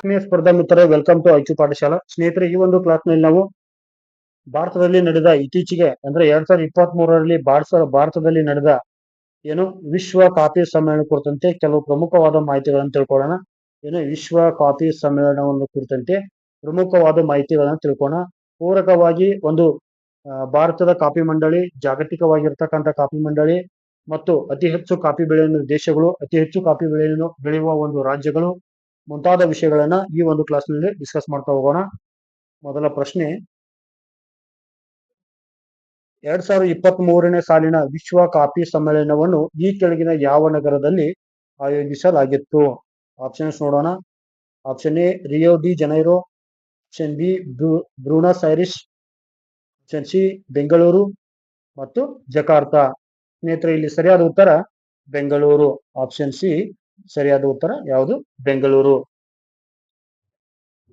ಆತ್ಮೀಯ ಸ್ಪರ್ಧಾ ಮಿತ್ರರೇ, ವೆಲ್ಕಮ್ ಟು ಐಕ್ಯು ಪಾಠಶಾಲಾ. ಸ್ನೇಹಿತರೆ, ಈ ಒಂದು ಕ್ಲಾಸ್ನಲ್ಲಿ ನಾವು ಭಾರತದಲ್ಲಿ ನಡೆದ ಇತ್ತೀಚೆಗೆ ಅಂದ್ರೆ 2023ರಲ್ಲಿ ಭಾರತದಲ್ಲಿ ನಡೆದ ವಿಶ್ವ ಕಾಫಿ ಸಮ್ಮೇಳನ ಕುರಿತಂತೆ ಕೆಲವು ಪ್ರಮುಖವಾದ ಮಾಹಿತಿಗಳನ್ನು ತಿಳ್ಕೊಳ್ಳೋಣ. ವಿಶ್ವ ಕಾಫಿ ಸಮ್ಮೇಳನವನ್ನು ಕುರಿತಂತೆ ಪ್ರಮುಖವಾದ ಮಾಹಿತಿಗಳನ್ನು ತಿಳ್ಕೊಳ್ಳೋಣ. ಪೂರಕವಾಗಿ ಒಂದು ಭಾರತದ ಕಾಫಿ ಮಂಡಳಿ, ಜಾಗತಿಕವಾಗಿರ್ತಕ್ಕಂಥ ಕಾಫಿ ಮಂಡಳಿ ಮತ್ತು ಅತಿ ಹೆಚ್ಚು ಕಾಫಿ ಬೆಳೆಯುವ ದೇಶಗಳು, ಅತಿ ಹೆಚ್ಚು ಕಾಫಿ ಬೆಳೆಯುವ ಒಂದು ರಾಜ್ಯಗಳು ಮುಂತಾದ ವಿಷಯಗಳನ್ನ ಈ ಒಂದು ಕ್ಲಾಸ್ ನಲ್ಲಿ ಡಿಸ್ಕಸ್ ಮಾಡ್ತಾ ಹೋಗೋಣ. ಮೊದಲ ಪ್ರಶ್ನೆ, 2023ನೇ ಸಾಲಿನ ವಿಶ್ವ ಕಾಫಿ ಸಮ್ಮೇಳನವನ್ನು ಈ ಕೆಳಗಿನ ಯಾವ ನಗರದಲ್ಲಿ ಆಯೋಜಿಸಲಾಗಿತ್ತು? ಆಪ್ಷನ್ಸ್ ನೋಡೋಣ. Option A Rio de Janeiro, option B Buenos Aires, option C Bengaluru ಮತ್ತು ಜಕಾರ್ತಾ. ಸ್ನೇಹಿತರೆ, ಇಲ್ಲಿ ಸರಿಯಾದ ಉತ್ತರ ಬೆಂಗಳೂರು. ಆಪ್ಷನ್ ಸಿ ಸರಿಯಾದ ಉತ್ತರ ಯಾವುದು? ಬೆಂಗಳೂರು.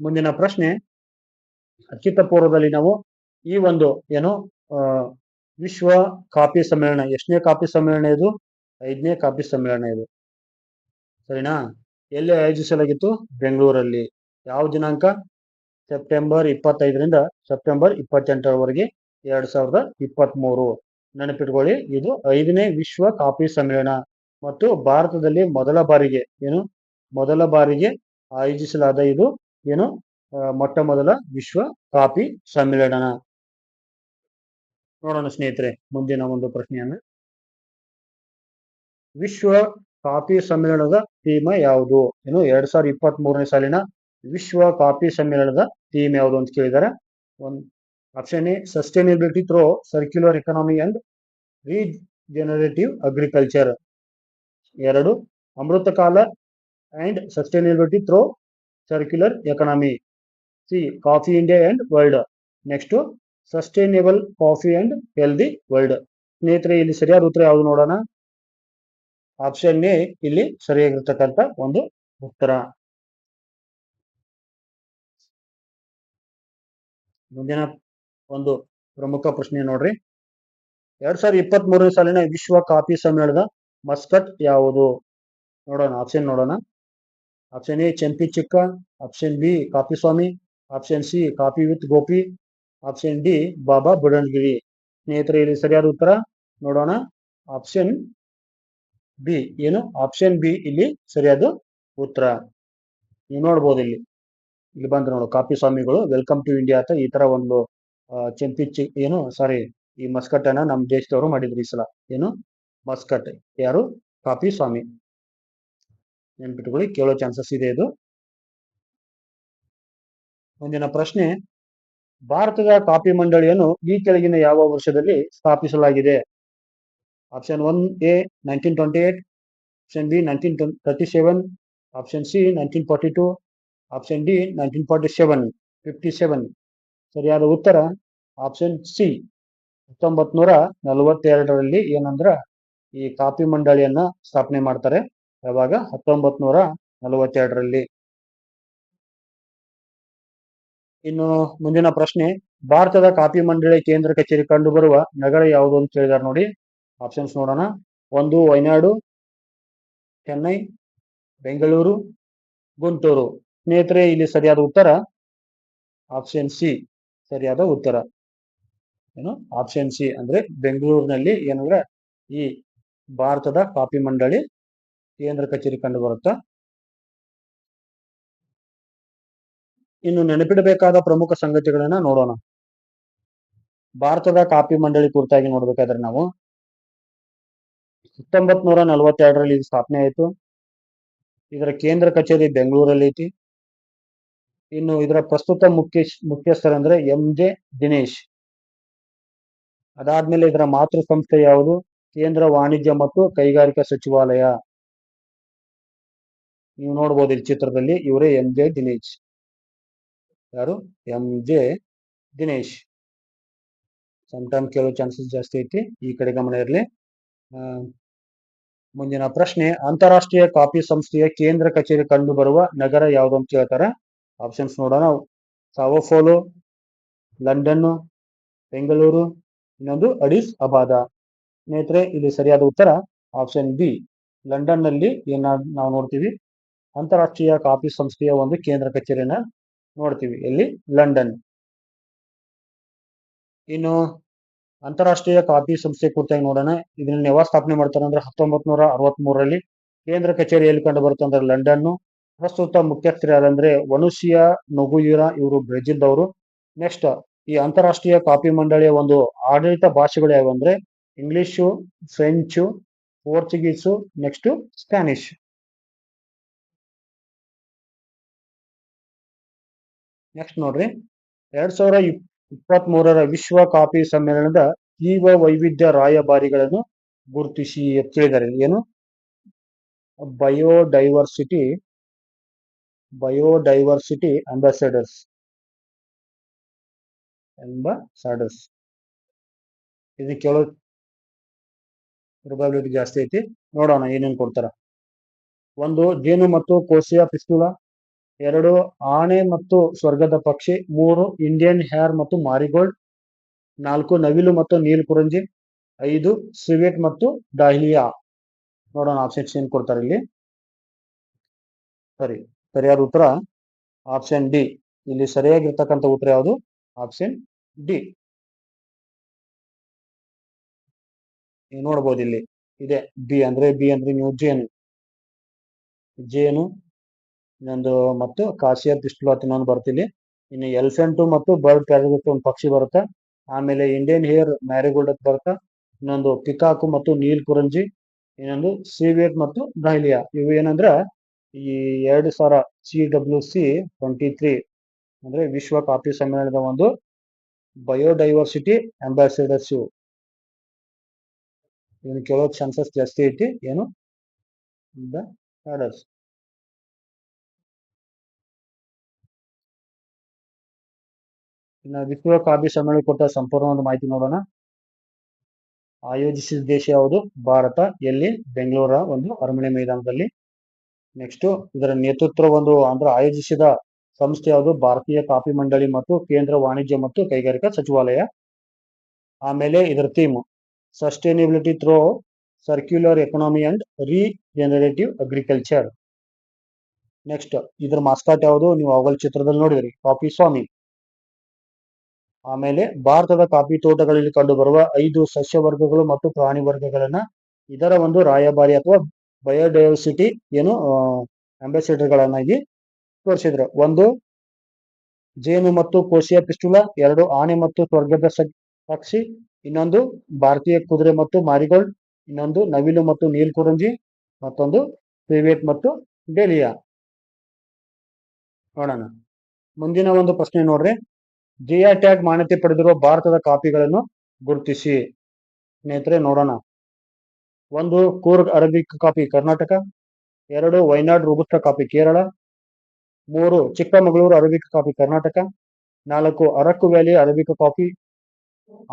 ಮುಂದಿನ ಪ್ರಶ್ನೆ, ಅಚ್ಯುತ ಪೂರ್ವದಲ್ಲಿ ನಾವು ಈ ಒಂದು ವಿಶ್ವ ಕಾಫಿ ಸಮ್ಮೇಳನ ಎಷ್ಟನೇ ಕಾಫಿ ಸಮ್ಮೇಳನ ಇದು? 5ನೇ ಕಾಫಿ ಸಮ್ಮೇಳನ ಇದು, ಸರಿನಾ? ಎಲ್ಲಿ ಆಯೋಜಿಸಲಾಗಿತ್ತು? ಬೆಂಗಳೂರಲ್ಲಿ. ಯಾವ ದಿನಾಂಕ? September 25ರಿಂದ September 28ರವರೆಗೆ 2023. ನೆನಪಿಟ್ಕೊಳ್ಳಿ, ಇದು 5ನೇ ವಿಶ್ವ ಕಾಫಿ ಸಮ್ಮೇಳನ ಮತ್ತು ಭಾರತದಲ್ಲಿ ಮೊದಲ ಬಾರಿಗೆ ಆಯೋಜಿಸಲಾದ ಇದು ಮೊಟ್ಟ ಮೊದಲ ವಿಶ್ವ ಕಾಫಿ ಸಮ್ಮೇಳನ. ನೋಡೋಣ ಸ್ನೇಹಿತರೆ, ಮುಂದಿನ ಒಂದು ಪ್ರಶ್ನೆಯನ್ನು. ವಿಶ್ವ ಕಾಫಿ ಸಮ್ಮೇಳನದ ಥೀಮ್ ಯಾವುದು? 2023ನೇ ಸಾಲಿನ ವಿಶ್ವ ಕಾಫಿ ಸಮ್ಮೇಳನದ ಥೀಮ್ ಯಾವುದು ಅಂತ ಕೇಳಿದ್ದಾರೆ. Option A sustainability through circular economy and regenerative agriculture. 2 ಅಮೃತ ಕಾಲ and sustainability through circular economy. C coffee India and world. Next sustainable coffee and healthy world. ಸ್ನೇಹಿತರೆ, ಇಲ್ಲಿ ಸರಿಯಾದ ಉತ್ತರ ಯಾವುದು ನೋಡೋಣ. ಆಪ್ಷನ್ ಎ ಇಲ್ಲಿ ಸರಿಯಾಗಿರ್ತಕ್ಕಂಥ ಒಂದು ಉತ್ತರ. ಮುಂದಿನ ಒಂದು ಪ್ರಮುಖ ಪ್ರಶ್ನೆ ನೋಡ್ರಿ. 2023ನೇ ಸಾಲಿನ ವಿಶ್ವ ಕಾಫಿ ಸಮ್ಮೇಳನದ ಮಸ್ಕಟ್ ಯಾವುದು? ನೋಡೋಣ, ಆಪ್ಷನ್ ನೋಡೋಣ. ಆಪ್ಷನ್ ಎ ಚೆಂಪಿ ಚಿಕ್ಕ, option B coffee Swami, option C coffee with Gopi, option D Baba Budangiri. ಸ್ನೇಹಿತರೆ, ಇಲ್ಲಿ ಸರಿಯಾದ ಉತ್ತರ ನೋಡೋಣ. Option B. ಆಪ್ಷನ್ ಬಿ ಇಲ್ಲಿ ಸರಿಯಾದ ಉತ್ತರ. ನೀವು ನೋಡ್ಬೋದು, ಇಲ್ಲಿ ಬಂದು ನೋಡು, ಕಾಫಿ ಸ್ವಾಮಿಗಳು ವೆಲ್ಕಮ್ ಟು ಇಂಡಿಯಾ ಅಂತ ಈ ತರ ಒಂದು ಈ ಮಸ್ಕಟ್ ಅನ್ನ ನಮ್ಮ ದೇಶದವರು ಮಾಡಿದ್ರು ಈ ಸಲ. ಮಸ್ಕಟ್ ಯಾರು? ಕಾಫಿ ಸ್ವಾಮಿ. ನೆನ್ಪಿಟ್ಕೊಳ್ಳಿ, ಕೇಳೋ ಚಾನ್ಸಸ್ ಇದೆ ಇದು. ಮುಂದಿನ ಪ್ರಶ್ನೆ, ಭಾರತದ ಕಾಫಿ ಮಂಡಳಿಯನ್ನು ಈ ಕೆಳಗಿನ ಯಾವ ವರ್ಷದಲ್ಲಿ ಸ್ಥಾಪಿಸಲಾಗಿದೆ? Option 1 A 1928, option B 1937, option C 1942, option D 1947. ಸರಿಯಾದ ಉತ್ತರ ಆಪ್ಷನ್ ಸಿ 1942ರಲ್ಲಿ ಏನಂದ್ರ ಈ ಕಾಫಿ ಮಂಡಳಿಯನ್ನ ಸ್ಥಾಪನೆ ಮಾಡ್ತಾರೆ. ಯಾವಾಗ? 1942ರಲ್ಲಿ. ಇನ್ನು ಮುಂದಿನ ಪ್ರಶ್ನೆ, ಭಾರತದ ಕಾಫಿ ಮಂಡಳಿ ಕೇಂದ್ರ ಕಚೇರಿ ಕಂಡು ಬರುವ ನಗರ ಯಾವುದು ಅಂತ ಕೇಳಿದಾರೆ ನೋಡಿ. ಆಪ್ಷನ್ಸ್ ನೋಡೋಣ. 1 ವಯನಾಡು, ಚೆನ್ನೈ, ಬೆಂಗಳೂರು, ಗುಂಟೂರು. ಸ್ನೇಹಿತರೆ, ಇಲ್ಲಿ ಸರಿಯಾದ ಉತ್ತರ ಆಪ್ಷನ್ ಸಿ ಸರಿಯಾದ ಉತ್ತರ. ಆಪ್ಷನ್ ಸಿ ಅಂದ್ರೆ ಬೆಂಗಳೂರಿನಲ್ಲಿ ಏನಂದ್ರೆ ಈ ಭಾರತದ ಕಾಫಿ ಮಂಡಳಿ ಕೇಂದ್ರ ಕಚೇರಿ ಕಂಡು ಬರುತ್ತಾ. ಇನ್ನು ನೆನಪಿಡಬೇಕಾದ ಪ್ರಮುಖ ಸಂಗತಿಗಳನ್ನ ನೋಡೋಣ. ಭಾರತದ ಕಾಫಿ ಮಂಡಳಿ ಕುರಿತಾಗಿ ನೋಡ್ಬೇಕಾದ್ರೆ ನಾವು 1942ರಲ್ಲಿ ಇದು ಸ್ಥಾಪನೆ ಆಯಿತು. ಇದರ ಕೇಂದ್ರ ಕಚೇರಿ ಬೆಂಗಳೂರಲ್ಲಿ ಐತಿ. ಇನ್ನು ಇದರ ಪ್ರಸ್ತುತ ಮುಖ್ಯಸ್ಥರಂದ್ರೆ ಎಂ.ಜೆ. ದಿನೇಶ್. ಅದಾದ್ಮೇಲೆ ಇದರ ಮಾತೃ ಸಂಸ್ಥೆ ಯಾವುದು? ಕೇಂದ್ರ ವಾಣಿಜ್ಯ ಮತ್ತು ಕೈಗಾರಿಕಾ ಸಚಿವಾಲಯ. ನೀವು ನೋಡ್ಬೋದು ಇಲ್ಲಿ ಚಿತ್ರದಲ್ಲಿ, ಇವರೇ ಎಂ.ಜೆ. ದಿನೇಶ್. ಯಾರು? ಎಂ.ಜೆ. ದಿನೇಶ್. ಸಮ್ಟೈಮ್ ಕೇಳೋ ಚಾನ್ಸಸ್ ಜಾಸ್ತಿ ಐತಿ, ಈ ಕಡೆ ಗಮನ ಇರಲಿ. ಮುಂದಿನ ಪ್ರಶ್ನೆ, ಅಂತಾರಾಷ್ಟ್ರೀಯ ಕಾಫಿ ಸಂಸ್ಥೆಯ ಕೇಂದ್ರ ಕಚೇರಿ ಕಂಡು ಬರುವ ನಗರ ಯಾವುದು ಅಂತ ಕೇಳ್ತಾರೆ. ಆಪ್ಷನ್ಸ್ ನೋಡೋಣ. ಸಾವೋ ಪೌಲೋ, ಲಂಡನ್, ಬೆಂಗಳೂರು, ಇನ್ನೊಂದು ಅಡಿಸ್ ಅಬಾದ. ಸ್ನೇಹಿತರೆ, ಇಲ್ಲಿ ಸರಿಯಾದ ಉತ್ತರ ಆಪ್ಷನ್ ಬಿ ಲಂಡನ್ ನಲ್ಲಿ ನಾವು ನೋಡ್ತೀವಿ ಅಂತಾರಾಷ್ಟ್ರೀಯ ಕಾಫಿ ಸಂಸ್ಥೆಯ ಒಂದು ಕೇಂದ್ರ ಕಚೇರಿನ ನೋಡ್ತೀವಿ ಎಲ್ಲಿ ಲಂಡನ್. ಇನ್ನು ಅಂತಾರಾಷ್ಟ್ರೀಯ ಕಾಫಿ ಸಂಸ್ಥೆ ಕುರಿತಾಗಿ ನೋಡೋಣ. ಇದನ್ನ ಯಾವಾಗ ಸ್ಥಾಪನೆ ಮಾಡ್ತಾರೆ ಅಂದ್ರೆ 1963ರಲ್ಲಿ ಕೇಂದ್ರ ಕಚೇರಿಯಲ್ಲಿ ಕಂಡು ಬರುತ್ತೆ ಅಂದ್ರೆ ಲಂಡನ್. ಪ್ರಸ್ತುತ ಮುಖ್ಯಸ್ಥರು ಯಾರಂದ್ರೆ ವನುಷಿಯಾ ನೊಗುಯಿರಾ, ಇವರು ಬ್ರೆಜಿಲ್ದವರು. ನೆಕ್ಸ್ಟ್ ಈ ಅಂತಾರಾಷ್ಟ್ರೀಯ ಕಾಫಿ ಮಂಡಳಿಯ ಒಂದು ಆಡಳಿತ ಭಾಷೆಗಳು ಯಾವಂದ್ರೆ English, French, Portuguese, next Spanish. Next ನೋಡ್ರಿ, 2023ರ ವಿಶ್ವ ಕಾಫಿ ಸಮ್ಮೇಳನದ ಜೀವ ವೈವಿಧ್ಯ ರಾಯಭಾರಿಗಳನ್ನು ಗುರುತಿಸಿ ಅಂತ ಹೇಳಿದ್ದಾರೆ. ಏನು ಬಯೋಡೈವರ್ಸಿಟಿ ಅಂಬಾಸಡರ್ಸ್ ಇದು ಕೇಳೋ ಪ್ರೊಬಬಿಲಿಟಿ ಜಾಸ್ತಿ ಐತಿ. ನೋಡೋಣ ಏನೇನು ಕೊಡ್ತಾರ. ಒಂದು ಜೇನು ಮತ್ತು ಕೋಸಿಯಾ ಪಿಸ್ತೂಲ, 2 ಆನೆ ಮತ್ತು ಸ್ವರ್ಗದ ಪಕ್ಷಿ, 3 ಇಂಡಿಯನ್ ಹೇರ್ ಮತ್ತು ಮಾರಿಗೋಲ್ಡ್, 4 ನವಿಲು ಮತ್ತು ನೀಲಕುರಂಜಿ, 5 ಸಿವೆಟ್ ಮತ್ತು ಡಾಹ್ಲಿಯಾ. ನೋಡೋಣ ಆಪ್ಷನ್ಸ್ ಏನ್ ಕೊಡ್ತಾರೆ ಇಲ್ಲಿ. ಸರಿಯಾದ ಉತ್ತರ ಆಪ್ಷನ್ ಡಿ. ಇಲ್ಲಿ ಸರಿಯಾಗಿರ್ತಕ್ಕಂಥ ಉತ್ತರ ಯಾವುದು? Option D. ನೀವು ನೋಡ್ಬೋದು ಇಲ್ಲಿ ಇದೆ ಬಿ ಅಂದ್ರೆ ನೀವು ಜೇನು ಇನ್ನೊಂದು ಮತ್ತು ಕಾಸಿಯಾ ಪಿಸ್ಟುಲಾ ಇನ್ನೊಂದು ಬರ್ತಿಲ್ಲಿ. ಇನ್ನು ಎಲಿಫೆಂಟ್ ಮತ್ತು ಬರ್ಡ್ ಪ್ಯಾರಗಟ್ ಒಂದು ಪಕ್ಷಿ ಬರುತ್ತೆ. ಆಮೇಲೆ ಇಂಡಿಯನ್ ಹೇರ್ ಮ್ಯಾರಿಗೋಲ್ಡ್ ಅಂತ ಬರುತ್ತೆ. ಇನ್ನೊಂದು ಪಿಕಾಕು ಮತ್ತು ನೀಲ್ ಕುರಂಜಿ, ಇನ್ನೊಂದು ಸಿವೇಟ್ ಮತ್ತು ಡಾಹ್ಲಿಯಾ. ಇವು ಏನಂದ್ರೆ ಈ 2000 CWC23 ಅಂದ್ರೆ ವಿಶ್ವ ಕಾಫಿ ಸಮ್ಮೇಳನದ ಒಂದು ಬಯೋಡೈವರ್ಸಿಟಿ ಅಂಬಾಸಿಡರ್ಸ್. ಇವನು ಕೇಳೋ ಚಾನ್ಸಸ್ ಜಾಸ್ತಿ ಐತಿ. ಏನು ಆರ್ಡರ್ಸ್. ಇನ್ನು ವಿಶ್ವ ಕಾಫಿ ಸಮ್ಮೇಳನ ಕೊಟ್ಟ ಸಂಪೂರ್ಣ ಒಂದು ಮಾಹಿತಿ ನೋಡೋಣ. ಆಯೋಜಿಸಿದ ದೇಶ ಯಾವುದು? ಭಾರತ. ಎಲ್ಲಿ? ಬೆಂಗಳೂರ ಒಂದು ಅರಮನೆ ಮೈದಾನದಲ್ಲಿ. ನೆಕ್ಸ್ಟ್ ಇದರ ನೇತೃತ್ವ ಒಂದು ಅಂದ್ರೆ ಆಯೋಜಿಸಿದ ಸಂಸ್ಥೆ ಯಾವುದು? ಭಾರತೀಯ ಕಾಫಿ ಮಂಡಳಿ ಮತ್ತು ಕೇಂದ್ರ ವಾಣಿಜ್ಯ ಮತ್ತು ಕೈಗಾರಿಕಾ ಸಚಿವಾಲಯ. ಆಮೇಲೆ ಇದರ theme sustainability through circular economy and regenerative agriculture. Next ಇದರ ಮಾಸ್ಕಾಟ್ ಯಾವುದು? ನೀವು ಅವುಗಳ ಚಿತ್ರದಲ್ಲಿ ನೋಡಿದ್ರಿ, ಕಾಫಿ ಸ್ವಾಮಿ. ಆಮೇಲೆ ಭಾರತದ ಕಾಫಿ ತೋಟಗಳಲ್ಲಿ ಕಂಡು ಬರುವ 5 ಸಸ್ಯ ವರ್ಗಗಳು ಮತ್ತು ಪ್ರಾಣಿ ವರ್ಗಗಳನ್ನ ಇದರ ಒಂದು ರಾಯಭಾರಿ ಅಥವಾ ಬಯೋಡೈವರ್ಸಿಟಿ ಅಂಬಾಸಿಡರ್ಗಳನ್ನಾಗಿ ತೋರಿಸಿದ್ರು. 1 ಜೇನು ಮತ್ತು ಕೋಸಿಯಾ ಪಿಸ್ಟುಲಾ, 2 ಆನೆ ಮತ್ತು ಸ್ವರ್ಗದ ಪಕ್ಷಿ, ಇನ್ನೊಂದು ಭಾರತೀಯ ಕುದುರೆ ಮತ್ತು ಮಾರಿಗೋಲ್ಡ್, ಇನ್ನೊಂದು ನವಿಲು ಮತ್ತು ನೀಲ್ಕುರಂಜಿ, ಮತ್ತೊಂದು ಸಿವೆಟ್ ಮತ್ತು ಡೆಲಿಯಾ. ನೋಡೋಣ ಮುಂದಿನ ಒಂದು ಪ್ರಶ್ನೆ ನೋಡ್ರಿ. ಜಿಐ ಟ್ಯಾಗ್ ಮಾನ್ಯತೆ ಪಡೆದಿರುವ ಭಾರತದ ಕಾಫಿಗಳನ್ನು ಗುರುತಿಸಿ. ಸ್ನೇಹಿತರೆ ನೋಡೋಣ. 1 Coorg Arabic coffee Karnataka, 2 Wayanad robusta coffee Kerala, 3 Chikkamagaluru Arabic coffee Karnataka, 4 Araku valley Arabic coffee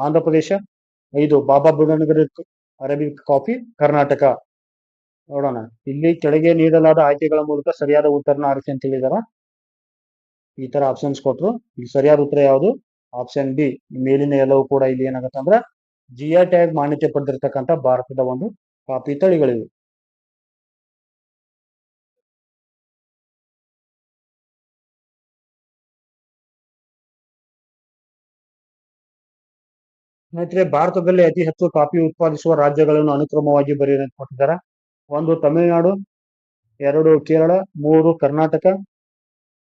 Andhra Pradesh, 5 ಬಾಬಾ ಬುಡನಗಿರಿ ಅರಬಿಕ್ ಕಾಫಿ ಕರ್ನಾಟಕ. ನೋಡೋಣ ಇಲ್ಲಿ ಕೆಳಗೆ ನೀಡಲಾದ ಆಯ್ಕೆಗಳ ಮೂಲಕ ಸರಿಯಾದ ಉತ್ತರನ ಆರಿಸಿ ಅಂತ ಹೇಳಿದಾರ. ಈ ತರ ಆಪ್ಷನ್ಸ್ ಕೊಟ್ರು. ಇಲ್ಲಿ ಸರಿಯಾದ ಉತ್ತರ ಯಾವುದು? Option D. ಮೇಲಿನ ಎಲ್ಲವೂ ಕೂಡ ಇಲ್ಲಿ ಏನಾಗುತ್ತೆ ಅಂದ್ರೆ ಜಿಐ ಟ್ಯಾಗ್ ಮಾನ್ಯತೆ ಪಡೆದಿರ್ತಕ್ಕಂಥ ಭಾರತದ ಒಂದು ಕಾಫಿ ತಳಿಗಳಿವೆ. ಸ್ನೇಹಿತರೆ ಭಾರತದಲ್ಲಿ ಅತಿ ಹೆಚ್ಚು ಕಾಫಿ ಉತ್ಪಾದಿಸುವ ರಾಜ್ಯಗಳನ್ನು ಅನುಕ್ರಮವಾಗಿ ಬರೆಯುವಂತ ಕೊಟ್ಟಿದ್ದಾರೆ. 1 ತಮಿಳುನಾಡು, 2 ಕೇರಳ, 3 ಕರ್ನಾಟಕ,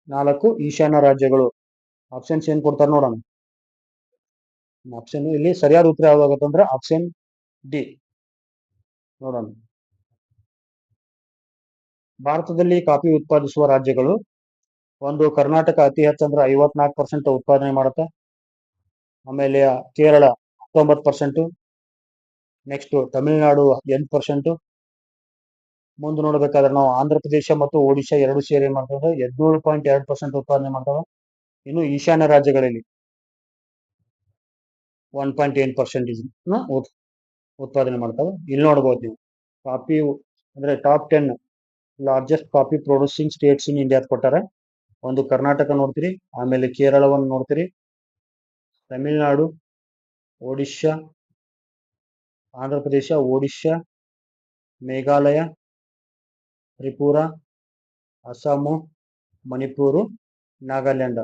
4 ಈಶಾನ್ಯ ರಾಜ್ಯಗಳು. ಆಪ್ಷನ್ಸ್ ಏನ್ ಕೊಡ್ತಾರೆ ನೋಡೋಣ. ಆಪ್ಷನ್ ಇಲ್ಲಿ ಸರಿಯಾದ ಉತ್ತರ ಯಾವ್ದಾಗುತ್ತೆ ಅಂದ್ರೆ ಆಪ್ಷನ್ ಡಿ. ನೋಡೋಣ ಭಾರತದಲ್ಲಿ ಕಾಫಿ ಉತ್ಪಾದಿಸುವ ರಾಜ್ಯಗಳು. 1 ಕರ್ನಾಟಕ ಅತಿ ಹೆಚ್ಚು ಅಂದ್ರೆ 54% ಉತ್ಪಾದನೆ ಮಾಡುತ್ತೆ. ಆಮೇಲೆ ಕೇರಳ 19%. ನೆಕ್ಸ್ಟ್ ತಮಿಳುನಾಡು 8%. ಮುಂದೆ ನೋಡ್ಬೇಕಾದ್ರೆ ನಾವು ಆಂಧ್ರ ಪ್ರದೇಶ ಮತ್ತು ಒಡಿಶಾ ಎರಡು ಸೇರಿ ಏನ್ ಮಾಡ್ತವೆ 17.2% ಉತ್ಪಾದನೆ ಮಾಡ್ತಾವೆ. ಇನ್ನು ಈಶಾನ್ಯ ರಾಜ್ಯಗಳಲ್ಲಿ 1.8% ಉತ್ಪಾದನೆ ಮಾಡ್ತಾವೆ. ಇಲ್ಲಿ ನೋಡ್ಬೋದು ನೀವು ಕಾಫಿ ಅಂದ್ರೆ top 10 largest coffee producing states in India ಕೊಟ್ಟಾರೆ. 1 ಕರ್ನಾಟಕ ನೋಡ್ತೀರಿ, ಆಮೇಲೆ ಕೇರಳವನ್ನು ನೋಡ್ತೀರಿ, ತಮಿಳುನಾಡು, ಒಡಿಶಾ, ಆಂಧ್ರ ಪ್ರದೇಶ, ಒಡಿಶಾ, ಮೇಘಾಲಯ, ತ್ರಿಪುರಾ, ಅಸ್ಸಾಮು, ಮಣಿಪುರು, ನಾಗಾಲ್ಯಾಂಡ್.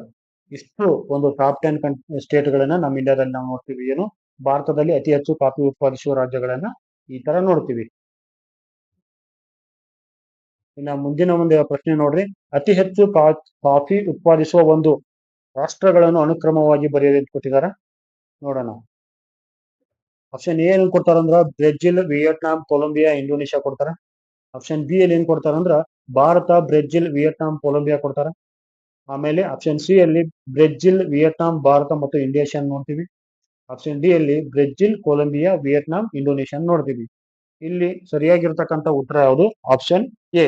ಇಷ್ಟು ಒಂದು ಟಾಪ್ 10 ಸ್ಟೇಟ್ಗಳನ್ನ ನಮ್ಮ ಇಂಡಿಯಾದಲ್ಲಿ ನಾವು ನೋಡ್ತೀವಿ. ಏನು ಭಾರತದಲ್ಲಿ ಅತಿ ಹೆಚ್ಚು ಕಾಫಿ ಉತ್ಪಾದಿಸುವ ರಾಜ್ಯಗಳನ್ನ ಈ ತರ ನೋಡ್ತೀವಿ. ಇನ್ನ ಮುಂದಿನ ಒಂದು ಪ್ರಶ್ನೆ ನೋಡ್ರಿ, ಅತಿ ಹೆಚ್ಚು ಕಾಫಿ ಉತ್ಪಾದಿಸುವ ಒಂದು ರಾಷ್ಟ್ರಗಳನ್ನು ಅನುಕ್ರಮವಾಗಿ ಬರೆಯಿರಿ ಅಂತ ಕೊಟ್ಟಿದ್ದಾರೆ. ನೋಡೋಣ. ಆಪ್ಷನ್ ಎ ಏನ್ ಕೊಡ್ತಾರಂದ್ರ ಬ್ರೆಜಿಲ್, ವಿಯೆಟ್ನಾಂ, ಕೊಲಂಬಿಯಾ, ಇಂಡೋನೇಷ್ಯಾ ಕೊಡ್ತಾರ. ಆಪ್ಷನ್ ಬಿ ಅಲ್ಲಿ ಏನ್ ಕೊಡ್ತಾರಂದ್ರ ಭಾರತ, ಬ್ರೆಜಿಲ್, ವಿಯೆಟ್ನಾಂ, ಕೊಲಂಬಿಯಾ ಕೊಡ್ತಾರ. ಆಮೇಲೆ ಆಪ್ಷನ್ ಸಿ ಅಲ್ಲಿ ಬ್ರೆಜಿಲ್, ವಿಯೆಟ್ನಾಂ, ಭಾರತ ಮತ್ತು ಇಂಡೋನೇಷ್ಯಾ ನೋಡ್ತೀವಿ. ಆಪ್ಷನ್ ಡಿ ಅಲ್ಲಿ ಬ್ರೆಜಿಲ್, ಕೊಲಂಬಿಯಾ, ವಿಯೆಟ್ನಾಂ, ಇಂಡೋನೇಷ್ಯಾ ನೋಡ್ತೀವಿ. ಇಲ್ಲಿ ಸರಿಯಾಗಿರ್ತಕ್ಕಂಥ ಉತ್ತರ ಯಾವುದು? Option A.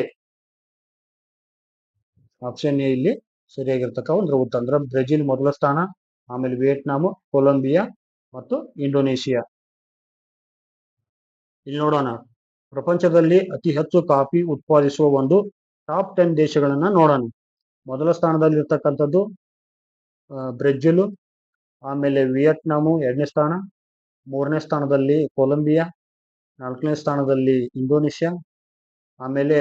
ಆಪ್ಷನ್ ಎ ಇಲ್ಲಿ ಸರಿಯಾಗಿರ್ತಕ್ಕ ಒಂದು ಉತ್ತರ. ಅಂದ್ರೆ ಬ್ರೆಜಿಲ್ ಮೊದಲ ಸ್ಥಾನ, ಆಮೇಲೆ ವಿಯೆಟ್ನಾಂ, ಕೊಲಂಬಿಯಾ ಮತ್ತು ಇಂಡೋನೇಷಿಯಾ. ಇಲ್ಲಿ ನೋಡೋಣ, ಪ್ರಪಂಚದಲ್ಲಿ ಅತಿ ಹೆಚ್ಚು ಕಾಫಿ ಉತ್ಪಾದಿಸುವ ಒಂದು ಟಾಪ್ 10 ದೇಶಗಳನ್ನ ನೋಡೋಣ. ಮೊದಲ ಸ್ಥಾನದಲ್ಲಿ ಇರ್ತಕ್ಕಂಥದ್ದು ಬ್ರೆಜಿಲ್, ಆಮೇಲೆ ವಿಯೆಟ್ನಾಮು 2ನೇ ಸ್ಥಾನ, 3ನೇ ಸ್ಥಾನದಲ್ಲಿ ಕೊಲಂಬಿಯಾ, 4ನೇ ಸ್ಥಾನದಲ್ಲಿ ಇಂಡೋನೇಷ್ಯಾ, ಆಮೇಲೆ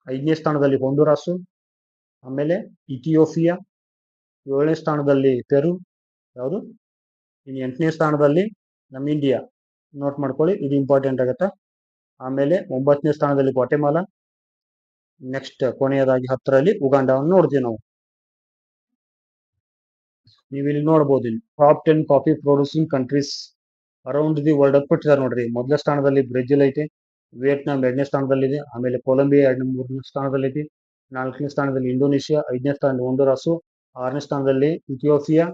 5ನೇ ಸ್ಥಾನದಲ್ಲಿ ಹೊಂಡುರಾಸು, ಆಮೇಲೆ ಇಥಿಯೋಪಿಯಾ, 7ನೇ ಸ್ಥಾನದಲ್ಲಿ ಪೆರು, ಯಾವುದು ಇನ್ನು 8ನೇ ಸ್ಥಾನದಲ್ಲಿ ನಮ್ಮ ಇಂಡಿಯಾ. ನೋಟ್ ಮಾಡ್ಕೊಳ್ಳಿ, ಇದು ಇಂಪಾರ್ಟೆಂಟ್ ಆಗುತ್ತೆ. ಆಮೇಲೆ 9ನೇ ಸ್ಥಾನದಲ್ಲಿ ಗ್ವಾಟೆಮಾಲಾ, ನೆಕ್ಸ್ಟ್ ಕೊನೆಯದಾಗಿ 10ರಲ್ಲಿ ಉಗಾಂಡವನ್ನು ನೋಡ್ತೀವಿ ನಾವು. ನೀವು ಇಲ್ಲಿ ನೋಡ್ಬೋದು, top 10 coffee producing countries around the world ಅಂತ ಕೊಟ್ಟಿದ್ದಾರೆ ನೋಡ್ರಿ. ಮೊದಲ ಸ್ಥಾನದಲ್ಲಿ ಬ್ರೆಜಿಲ್ ಐತೆ, ವಿಯೆಟ್ನಾಂ 2ನೇ ಸ್ಥಾನದಲ್ಲಿದೆ, ಆಮೇಲೆ ಕೊಲಂಬಿಯಾ 3ನೇ ಸ್ಥಾನದಲ್ಲಿದೆ, 4ನೇ ಸ್ಥಾನದಲ್ಲಿ ಇಂಡೋನೇಷ್ಯಾ, 5ನೇ ಸ್ಥಾನದಲ್ಲಿ ಹೊಂಡುರಾಸು, 6ನೇ ಸ್ಥಾನದಲ್ಲಿ ಇಥಿಯೋಪಿಯಾ,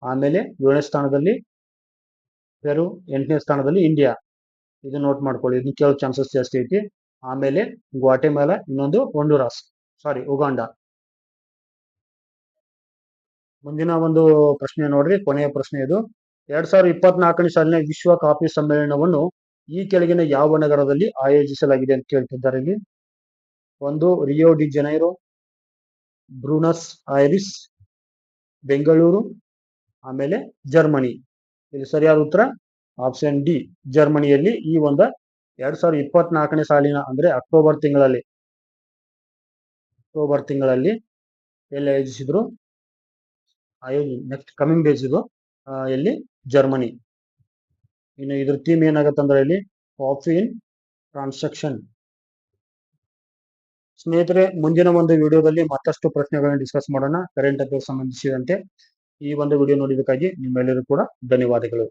ಆಮೇಲೆ 7ನೇ ಸ್ಥಾನದಲ್ಲಿ ಪೆರು, 8ನೇ ಸ್ಥಾನದಲ್ಲಿ ಇಂಡಿಯಾ. ಇದು ನೋಟ್ ಮಾಡ್ಕೊಳ್ಳಿ, ಇದನ್ನ ಕೇಳೋ ಚಾನ್ಸಸ್ ಜಾಸ್ತಿ ಐತಿ. ಆಮೇಲೆ ಗ್ವಾಟೆಮಾಲಾ, ಇನ್ನೊಂದು ಹೊಂಡುರಾಸ್, ಸಾರಿ ಉಗಾಂಡ. ಮುಂದಿನ ಒಂದು ಪ್ರಶ್ನೆ ನೋಡ್ರಿ, ಕೊನೆಯ ಪ್ರಶ್ನೆ ಇದು. 2024ನೇ ಸಾಲಿನ ವಿಶ್ವ ಕಾಫಿ ಸಮ್ಮೇಳನವನ್ನು ಈ ಕೆಳಗಿನ ಯಾವ ನಗರದಲ್ಲಿ ಆಯೋಜಿಸಲಾಗಿದೆ ಅಂತ ಕೇಳ್ತಿದ್ದಾರೆ ಇಲ್ಲಿ. ಒಂದು Rio de Janeiro, Buenos Aires, Bengaluru, ಆಮೇಲೆ ಜರ್ಮನಿ. ಇಲ್ಲಿ ಸರಿಯಾದ ಉತ್ತರ ಆಪ್ಷನ್ ಡಿ, ಜರ್ಮನಿಯಲ್ಲಿ ಈ ಒಂದು 2024ನೇ ಸಾಲಿನ ಅಂದ್ರೆ ಅಕ್ಟೋಬರ್ ತಿಂಗಳಲ್ಲಿ ಎಲ್ಲಿ ಆಯೋಜಿಸಿದ್ರು? ನೆಕ್ಸ್ಟ್ ಕಮಿಂಗ್ ಡೇಸ್ ಇದು ಎಲ್ಲಿ? ಜರ್ಮನಿ. ಇನ್ನು ಇದ್ರ ಥೀಮ್ ಏನಾಗತ್ತಂದ್ರೆ ಇಲ್ಲಿ ಕಾಫಿ ಇನ್ ಟ್ರಾನ್ಸಾಕ್ಷನ್. ಸ್ನೇಹಿತರೆ, ಮುಂದಿನ ಒಂದು ವಿಡಿಯೋದಲ್ಲಿ ಮತ್ತಷ್ಟು ಪ್ರಶ್ನೆಗಳನ್ನು ಡಿಸ್ಕಸ್ ಮಾಡೋಣ ಕರೆಂಟ್ ಅಫೇರ್ಸ್ ಸಂಬಂಧಿಸಿದಂತೆ. ಈ ಒಂದು ವಿಡಿಯೋ ನೋಡಿದ್ದಕ್ಕಾಗಿ ನಿಮ್ಮೆಲ್ಲರೂ ಕೂಡ ಧನ್ಯವಾದಗಳು.